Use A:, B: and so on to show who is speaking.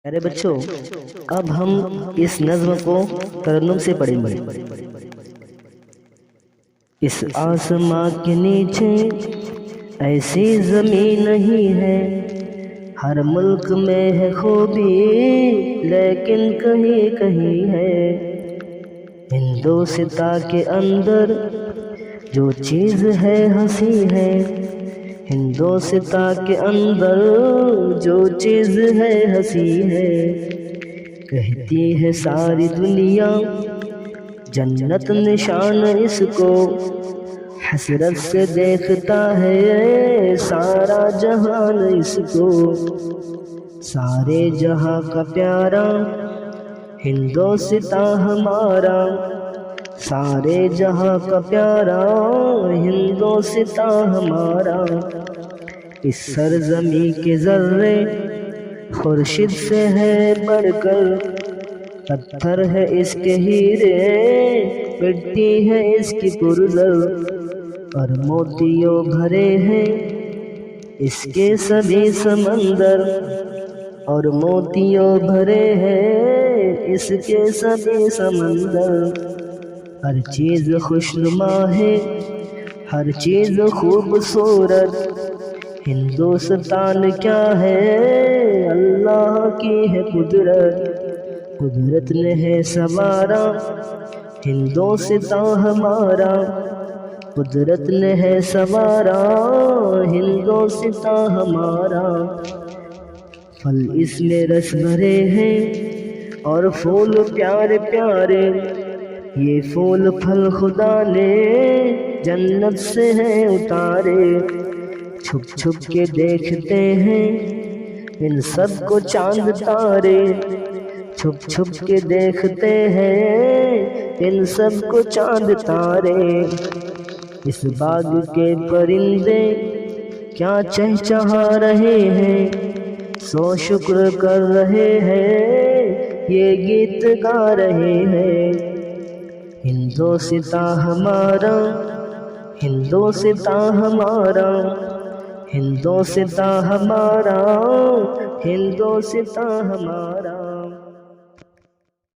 A: پیارے بچوں، اب ہم اس نظم کو ترنم سے پڑھیں گے۔ اس آسماں کے نیچے ایسی زمین نہیں ہے، ہر ملک میں ہے خوبی لیکن کہیں کہیں ہے۔ ہندوستاں کے اندر جو چیز ہے ہنسی ہے، ہندوستاں کے اندر جو چیز ہے ہنسی ہے۔ کہتی ہے ساری دنیا جنت نشان اس کو، حسرت سے دیکھتا ہے سارا جہان اس کو۔ سارے جہاں کا پیارا ہندوستاں ہمارا، سارے جہاں کا پیارا ہندوستاں ہمارا۔ اس سرزمین کے ذرے خورشید سے ہے بڑھ کر، پتھر ہے اس کے ہیرے مٹی ہے اس کی پرزر، اور موتیوں بھرے ہیں اس کے سبھی سمندر، اور موتیوں بھرے ہیں اس کے سبھی سمندر۔ ہر چیز خوشنما ہے، ہر چیز خوبصورت، ہندوستان کیا ہے اللہ کی ہے قدرت۔ قدرت نے ہے سنوارا ہندوستاں ہمارا، قدرت نے ہے سنوارا ہندوستاں ہمارا۔ پھل اس میں رس بھرے ہیں اور پھول پیارے پیارے، یہ پھول پھل خدا نے جنت سے ہیں اتارے۔ چھپ چھپ کے دیکھتے ہیں ان سب کو چاند تارے، چھپ چھپ کے دیکھتے ہیں ان سب کو چاند تارے۔ اس باغ کے پرندے کیا چہچہا رہے ہیں، سو شکر کر رہے ہیں یہ گیت گا رہے ہیں۔ ہندوستاں ہمارا، ہندوستاں ہمارا، ہندوستاں ہمارا، ہندوستاں ہمارا۔